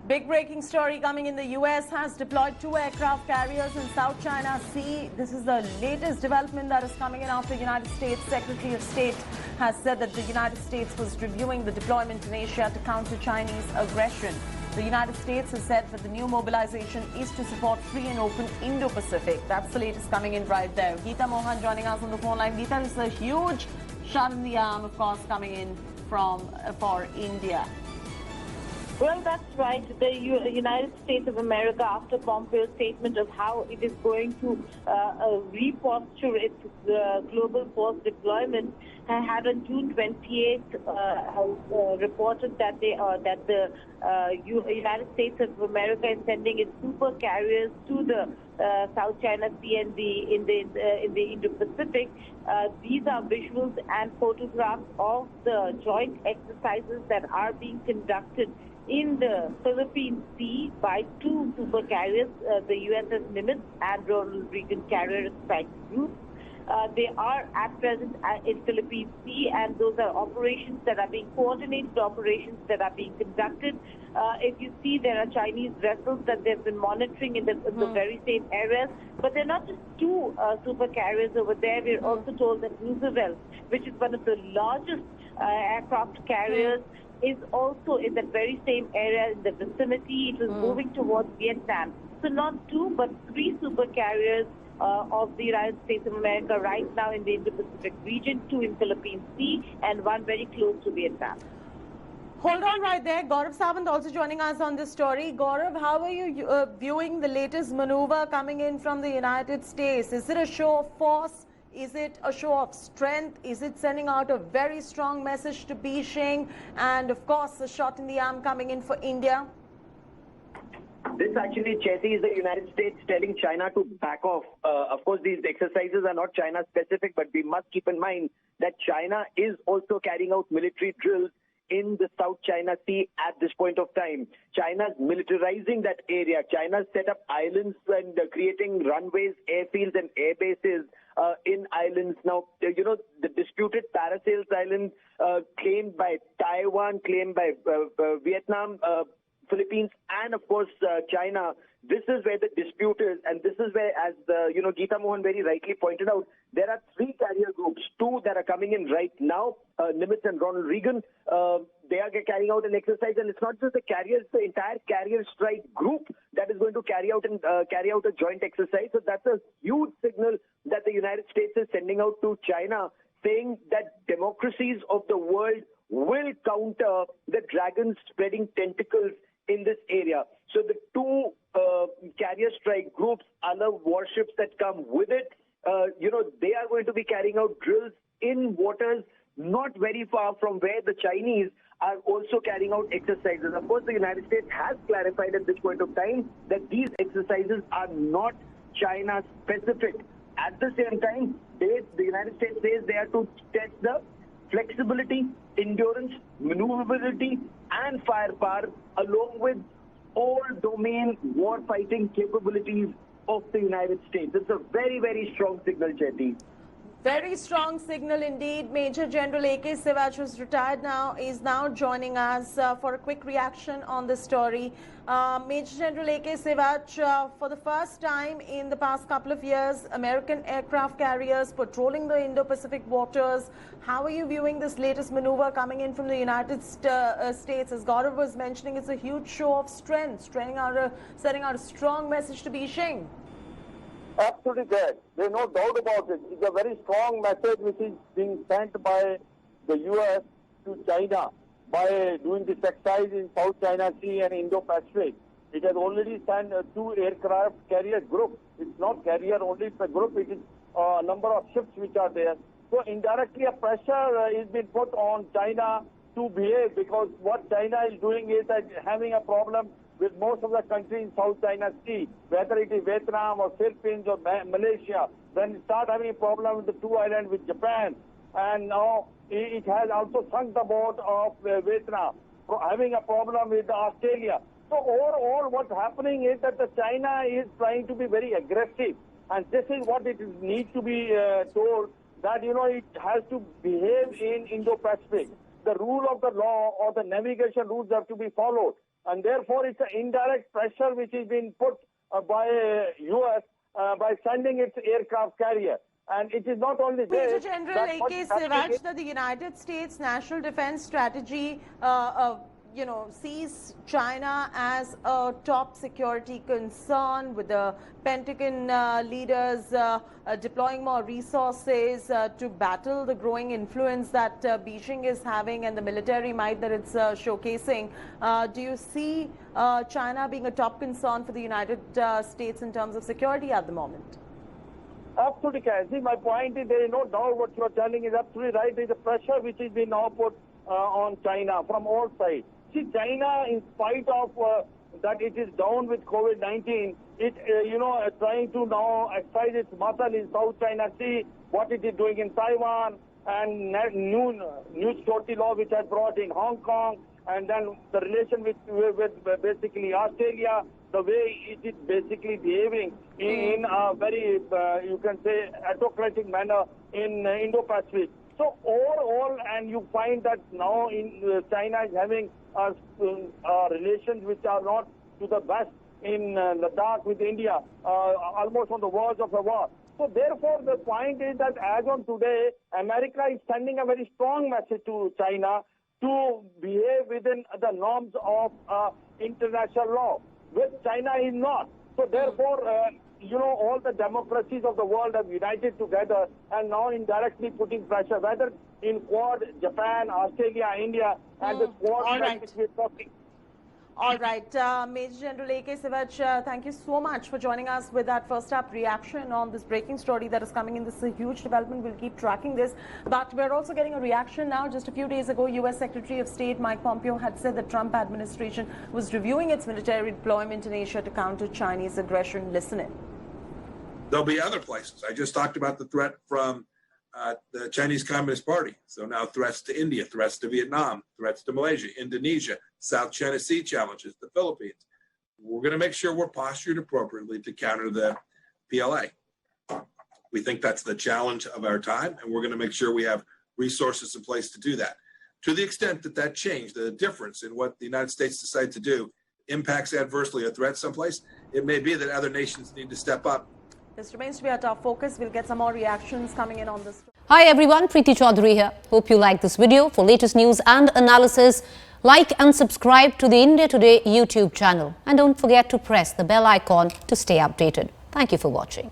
Big breaking story coming in. The U.S. has deployed 2 aircraft carriers in South China Sea. This is the latest development that is coming in after the United States Secretary of State has said that the United States was reviewing the deployment in Asia to counter Chinese aggression. The United States has said that the new mobilization is to support free and open Indo-Pacific. That's the latest coming in right there. Geeta Mohan joining us on the phone line. Geeta, this is a huge shot in the arm, of course, coming in for India. Well, that's right. The United States of America, after Pompeo's statement of how it is going to reposture its global force deployment, had on June 28th reported that the United States of America is sending its super carriers to the South China Sea and in the Indo-Pacific. These are visuals and photographs of the joint exercises that are being conducted in the Philippine Sea by 2 super carriers, the USS Nimitz and Ronald Reagan Carrier Strike Group. They are at present in Philippine Sea, and those are operations that are being coordinated, operations that are being conducted. If you see, there are Chinese vessels that they've been monitoring in the very same areas, but they're not just 2 super carriers over there. We're also told that Roosevelt, which is one of the largest aircraft carriers, is also in that very same area in the vicinity. It was moving towards Vietnam. So not 2, but 3 super carriers of the United States of America right now in the Indo-Pacific region, 2 in Philippine Sea and 1 very close to Vietnam. Hold on right there. Gaurav Sawant also joining us on this story. Gaurav, how are you viewing the latest maneuver coming in from the United States? Is it a show of force? Is it a show of strength? Is it sending out a very strong message to Beijing? And of course, a shot in the arm coming in for India? This actually, Chelsea, is the United States telling China to back off. Of course, these exercises are not China specific, but we must keep in mind that China is also carrying out military drills in the South China Sea at this point of time. China's militarizing that area. China's set up islands and creating runways, airfields and air bases in islands. Now, you know, the disputed Paracels Island claimed by Taiwan, claimed by Vietnam, Philippines, and of course China. This is where the dispute is, and this is where, as Geeta Mohan very rightly pointed out, there are 3 carrier groups, 2 that are coming in right now, Nimitz and Ronald Reagan. They are carrying out an exercise, and it's not just the carriers, the entire carrier strike group that is going to carry out a joint exercise. So that's a huge signal that the United States is sending out to China, saying that democracies of the world will counter the dragons spreading tentacles in this area. So the 2 carrier strike groups, other warships that come with it, they are going to be carrying out drills in waters not very far from where the Chinese are also carrying out exercises. Of course, the United States has clarified at this point of time that these exercises are not China specific. At the same time, the United States says they are to test the flexibility, endurance, maneuverability, and firepower, along with all domain war-fighting capabilities of the United States. It's a very, very strong signal, Chetty. Very strong signal indeed. Major General A.K. Sivach, who's retired now, is now joining us for a quick reaction on the story. Major General A.K. Sivach, for the first time in the past couple of years, American aircraft carriers patrolling the Indo-Pacific waters. How are you viewing this latest maneuver coming in from the United States? As Gaurav was mentioning, it's a huge show of strength, sending out a strong message to Beijing. Absolutely there. There's no doubt about it. It's a very strong message which is being sent by the U.S. to China by doing this exercise in South China Sea and Indo-Pacific. It has already sent 2 aircraft carrier groups. It's not carrier only, it's a group. It is a number of ships which are there. So indirectly a pressure is being put on China to behave, because what China is doing is that having a problem with most of the countries in South China Sea, whether it is Vietnam or Philippines or Malaysia, then it start having a problem with the 2 islands with Japan. And now it has also sunk the boat of Vietnam, having a problem with Australia. So overall what's happening is that the China is trying to be very aggressive. And this is what it needs to be told, that, it has to behave in Indo-Pacific. The rule of the law or the navigation rules have to be followed. and therefore it's an indirect pressure which is being put by U.S. By sending its aircraft carrier. And it is not only this. Major General A.K. Siraj, that the United States National Defense Strategy, sees China as a top security concern, with the Pentagon leaders deploying more resources to battle the growing influence that Beijing is having and the military might that it's showcasing. Do you see China being a top concern for the United States in terms of security at the moment? Absolutely, Cassie. My point is there is no doubt what you are telling is absolutely right. There is a pressure which is being now put on China from all sides. See, China, in spite of that it is down with COVID-19, it, trying to now exercise its muscle in South China Sea, what it is doing in Taiwan, and new security law which has brought in Hong Kong, and then the relation with basically Australia, the way it is basically behaving in a very, you can say, autocratic manner in Indo-Pacific. So overall, and you find that now in China is having relations which are not to the best in Ladakh with India, almost on the verge of a war. So therefore, the point is that as on today, America is sending a very strong message to China to behave within the norms of international law, which China is not. So therefore, all the democracies of the world have united together and now indirectly putting pressure, whether in Quad, Japan, Australia, India, and the Quad which we're talking. All right. Major General A.K. Siraj, thank you so much for joining us with that first up reaction on this breaking story that is coming in. This is a huge development. We'll keep tracking this. But we're also getting a reaction now. Just a few days ago, U.S. Secretary of State Mike Pompeo had said the Trump administration was reviewing its military deployment in Asia to counter Chinese aggression. Listen in. There'll be other places. I just talked about the threat from the Chinese Communist Party. So now threats to India, threats to Vietnam, threats to Malaysia, Indonesia, South China Sea challenges, the Philippines. We're going to make sure we're postured appropriately to counter the PLA. We think that's the challenge of our time, and we're going to make sure we have resources in place to do that. To the extent that that change, the difference in what the United States decide to do, impacts adversely a threat someplace, it may be that other nations need to step up. This remains to be our top focus. We'll get some more reactions coming in on this. Hi everyone, Preeti Chaudhary here. Hope you like this video. For latest news and analysis, like and subscribe to the India Today YouTube channel. And don't forget to press the bell icon to stay updated. Thank you for watching.